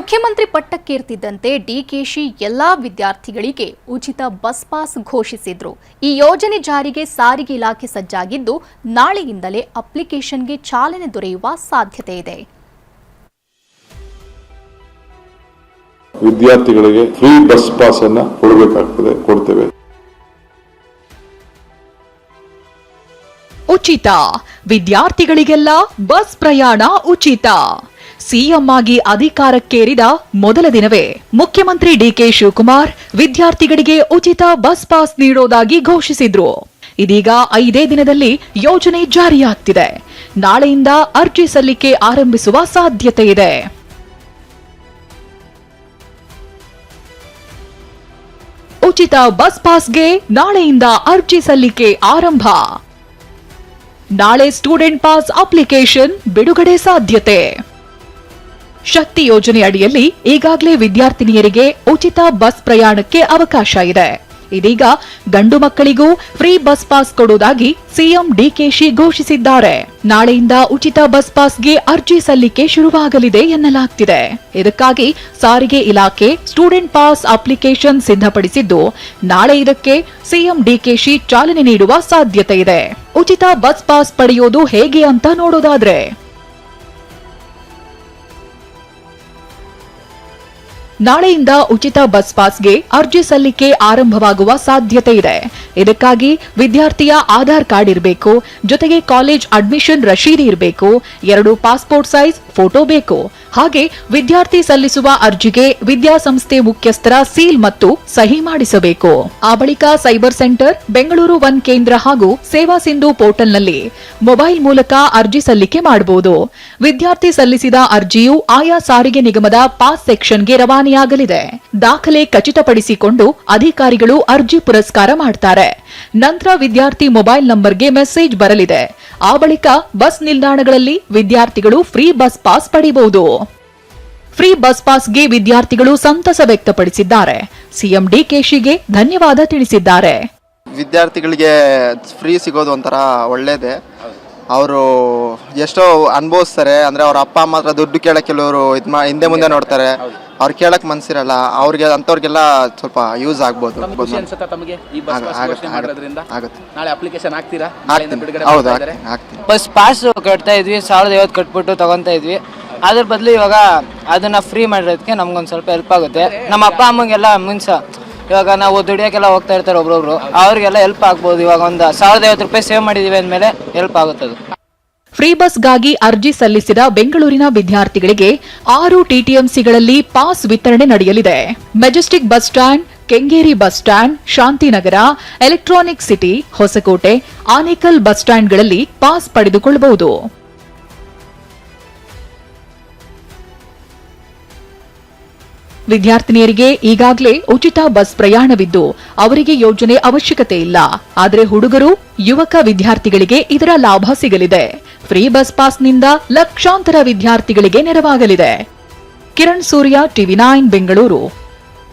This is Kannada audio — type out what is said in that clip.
ಮುಖ್ಯಮಂತ್ರಿ ಪಟ್ಟಕ್ಕೇರ್ತಿದ್ದಂತೆ ಡಿಕೆಶಿ ಎಲ್ಲಾ ವಿದ್ಯಾರ್ಥಿಗಳಿಗೆ ಉಚಿತ ಬಸ್ ಪಾಸ್ ಘೋಷಿಸಿದ್ರು. ಈ ಯೋಜನೆ ಜಾರಿಗೆ ಸಾರಿಗೆ ಇಲಾಖೆ ಸಜ್ಜಾಗಿದ್ದು, ನಾಳೆಯಿಂದಲೇ ಅಪ್ಲಿಕೇಶನ್ಗೆ ಚಾಲನೆ ದೊರೆಯುವ ಸಾಧ್ಯತೆ ಇದೆ. ವಿದ್ಯಾರ್ಥಿಗಳಿಗೆ ಫ್ರೀ ಬಸ್ ಪಾಸ್ ಅನ್ನು ಕೊಡ್ತೇವೆ. ಉಚಿತ ವಿದ್ಯಾರ್ಥಿಗಳಿಗೆಲ್ಲ ಬಸ್ ಪ್ರಯಾಣ ಉಚಿತ. ಸಿಎಂ ಆಗಿ ಅಧಿಕಾರಕ್ಕೇರಿದ ಮೊದಲ ದಿನವೇ ಮುಖ್ಯಮಂತ್ರಿ ಡಿಕೆ ಶಿವಕುಮಾರ್ ವಿದ್ಯಾರ್ಥಿಗಳಿಗೆ ಉಚಿತ ಬಸ್ ಪಾಸ್ ನೀಡೋದಾಗಿ ಘೋಷಿಸಿದ್ರು. ಇದೀಗ 5 ದಿನದಲ್ಲಿ ಯೋಜನೆ ಜಾರಿಯಾಗ್ತಿದೆ. ನಾಳೆಯಿಂದ ಅರ್ಜಿ ಸಲ್ಲಿಕೆ ಆರಂಭಿಸುವ ಸಾಧ್ಯತೆ ಇದೆ. ಉಚಿತ ಬಸ್ ಪಾಸ್ಗೆ ನಾಳೆಯಿಂದ ಅರ್ಜಿ ಸಲ್ಲಿಕೆ ಆರಂಭ. ನಾಳೆ ಸ್ಟೂಡೆಂಟ್ ಪಾಸ್ ಅಪ್ಲಿಕೇಶನ್ ಬಿಡುಗಡೆ ಸಾಧ್ಯತೆ. ಶಕ್ತಿ ಯೋಜನೆ ಅಡಿಯಲ್ಲಿ ಈಗಾಗಲೇ ವಿದ್ಯಾರ್ಥಿನಿಯರಿಗೆ ಉಚಿತ ಬಸ್ ಪ್ರಯಾಣಕ್ಕೆ ಅವಕಾಶ ಇದೆ. ಇದೀಗ ಗಂಡು ಮಕ್ಕಳಿಗೂ ಫ್ರೀ ಬಸ್ ಪಾಸ್ ಕೊಡುವುದಾಗಿ ಸಿಎಂ ಡಿಕೆಶಿ ಘೋಷಿಸಿದ್ದಾರೆ. ನಾಳೆಯಿಂದ ಉಚಿತ ಬಸ್ ಪಾಸ್ಗೆ ಅರ್ಜಿ ಸಲ್ಲಿಕೆ ಶುರುವಾಗಲಿದೆ ಎನ್ನಲಾಗ್ತಿದೆ. ಇದಕ್ಕಾಗಿ ಸಾರಿಗೆ ಇಲಾಖೆ ಸ್ಟೂಡೆಂಟ್ ಪಾಸ್ ಅಪ್ಲಿಕೇಶನ್ ಸಿದ್ಧಪಡಿಸಿದ್ದು, ನಾಳೆ ಇದಕ್ಕೆ ಸಿಎಂ ಡಿಕೆಶಿ ಚಾಲನೆ ನೀಡುವ ಸಾಧ್ಯತೆ ಇದೆ. ಉಚಿತ ಬಸ್ ಪಾಸ್ ಪಡೆಯೋದು ಹೇಗೆ ಅಂತ ನೋಡೋದಾದ್ರೆ, ನಾಳೆಯಿಂದ ಉಚಿತ ಬಸ್ ಪಾಸ್ಗೆ ಅರ್ಜಿ ಸಲ್ಲಿಕೆ ಆರಂಭವಾಗುವ ಸಾಧ್ಯತೆ ಇದೆ. ಇದಕ್ಕಾಗಿ ವಿದ್ಯಾರ್ಥಿಯ ಆಧಾರ್ ಕಾರ್ಡ್ ಇರಬೇಕು, ಜೊತೆಗೆ ಕಾಲೇಜ್ ಅಡ್ಮಿಷನ್ ರಶೀದಿ ಇರಬೇಕು, 2 ಪಾಸ್ಪೋರ್ಟ್ ಸೈಜ್ ಫೋಟೋ ಬೇಕು. ಹಾಗೆ ವಿದ್ಯಾರ್ಥಿ ಸಲ್ಲಿಸುವ ಅರ್ಜಿಗೆ ವಿದ್ಯಾಸಂಸ್ಥೆ ಮುಖ್ಯಸ್ಥರ ಸೀಲ್ ಮತ್ತು ಸಹಿ ಮಾಡಿಸಬೇಕು. ಆ ಬಳಿಕ ಸೈಬರ್ ಸೆಂಟರ್, ಬೆಂಗಳೂರು 1 ಕೇಂದ್ರ ಹಾಗೂ ಸೇವಾ ಸಿಂಧು ಪೋರ್ಟಲ್ನಲ್ಲಿ ಮೊಬೈಲ್ ಮೂಲಕ ಅರ್ಜಿ ಸಲ್ಲಿಕೆ ಮಾಡಬಹುದು. ವಿದ್ಯಾರ್ಥಿ ಸಲ್ಲಿಸಿದ ಅರ್ಜಿಯು ಆಯಾ ಸಾರಿಗೆ ನಿಗಮದ ಪಾಸ್ ಸೆಕ್ಷನ್ಗೆ ರವಾನೆಯಾಗಲಿದೆ. ದಾಖಲೆ ಖಚಿತಪಡಿಸಿಕೊಂಡು ಅಧಿಕಾರಿಗಳು ಅರ್ಜಿ ಪುರಸ್ಕಾರ ಮಾಡ್ತಾರೆ. ನಂತರ ವಿದ್ಯಾರ್ಥಿ ಮೊಬೈಲ್ ನಂಬರ್ಗೆ ಮೆಸೇಜ್ ಬರಲಿದೆ. ಆ ಬಳಿಕ ಬಸ್ ನಿಲ್ದಾಣಗಳಲ್ಲಿ ವಿದ್ಯಾರ್ಥಿಗಳು ಫ್ರೀ ಬಸ್ ಪಾಸ್ ಪಡೆಯಬಹುದು. ಫ್ರೀ ಬಸ್ ಪಾಸ್ಗೆ ವಿದ್ಯಾರ್ಥಿಗಳು ಸಂತಸ ವ್ಯಕ್ತಪಡಿಸಿದ್ದಾರೆ. ಸಿಎಂ ಡಿಕೆಶಿಗೆ ಧನ್ಯವಾದ ತಿಳಿಸಿದ್ದಾರೆ. ವಿದ್ಯಾರ್ಥಿಗಳಿಗೆ ಫ್ರೀ ಸಿಗೋದು ಒಂಥರ ಒಳ್ಳೇದೇ. ಅವರು ಎಷ್ಟೋ ಅನುಭವಿಸ್ತಾರೆ. ಅಂದರೆ ಅವ್ರ ಅಪ್ಪ ಅಮ್ಮ ಹತ್ರ ದುಡ್ಡು ಕೇಳಕ್ಕೆ ಕೆಲವರು ಹಿಂದೆ ಮುಂದೆ ನೋಡ್ತಾರೆ. ಅವ್ರು ಕೇಳಕ್ ಮನ್ಸಿರಲ್ಲ. ಅವ್ರಿಗೆ ಅಂಥವ್ರಿಗೆಲ್ಲ ಸ್ವಲ್ಪ ಯೂಸ್ ಆಗ್ಬೋದು. ಬಸ್ ಪಾಸ್ ಕಟ್ತಾ ಇದ್ವಿ, 1050 ಕಟ್ಬಿಟ್ಟು ತಗೊಂತಾ ಇದ್ವಿ. ಅದ್ರ ಬದಲು ಇವಾಗ ಅದನ್ನ ಫ್ರೀ ಮಾಡಿರೋದಕ್ಕೆ ನಮ್ಗೊಂದು ಸ್ವಲ್ಪ ಹೆಲ್ಪ್ ಆಗುತ್ತೆ. ನಮ್ಮ ಅಪ್ಪ ಅಮ್ಮಗೆಲ್ಲ ಇವಾಗ ನಾವು ದುಡಿಯೋಕ್ಕೆಲ್ಲ ಹೋಗ್ತಾ ಇರ್ತಾರೆ ಒಬ್ರೊಬ್ರು, ಅವ್ರಿಗೆಲ್ಲ ಹೆಲ್ಪ್ ಆಗ್ಬೋದು. ಇವಾಗ ಒಂದು 1050 ರೂಪಾಯಿ ಸೇವ್ ಮಾಡಿದೀವಿ ಅಂದಮೇಲೆ ಹೆಲ್ಪ್ ಆಗುತ್ತದೆ. ಫ್ರೀ ಬಸ್ಗಾಗಿ ಅರ್ಜಿ ಸಲ್ಲಿಸಿದ ಬೆಂಗಳೂರಿನ ವಿದ್ಯಾರ್ಥಿಗಳಿಗೆ 6 ಟಿಟಿಎಂಸಿಗಳಲ್ಲಿ ಪಾಸ್ ವಿತರಣೆ ನಡೆಯಲಿದೆ. Majestic bus stand, Kengeri bus stand, Shantinagar, Electronic City, Hosakote, Anekal bus ಸ್ಟ್ಯಾಂಡ್ಗಳಲ್ಲಿ ಪಾಸ್ ಪಡೆದುಕೊಳ್ಳಬಹುದು. ವಿದ್ಯಾರ್ಥಿನಿಯರಿಗೆ ಈಗಾಗಲೇ ಉಚಿತ ಬಸ್ ಪ್ರಯಾಣವಿದ್ದು, ಅವರಿಗೆ ಯೋಜನೆ ಅವಶ್ಯಕತೆ ಇಲ್ಲ. ಆದರೆ ಹುಡುಗರು, ಯುವಕ ವಿದ್ಯಾರ್ಥಿಗಳಿಗೆ ಇದರ ಲಾಭ ಸಿಗಲಿದೆ. ಫ್ರೀ ಬಸ್ ಪಾಸ್ನಿಂದ ಲಕ್ಷಾಂತರ ವಿದ್ಯಾರ್ಥಿಗಳಿಗೆ ನೆರವಾಗಲಿದೆ. ಕಿರಣ್ ಸೂರ್ಯ, ಟಿವಿ9 ಬೆಂಗಳೂರು.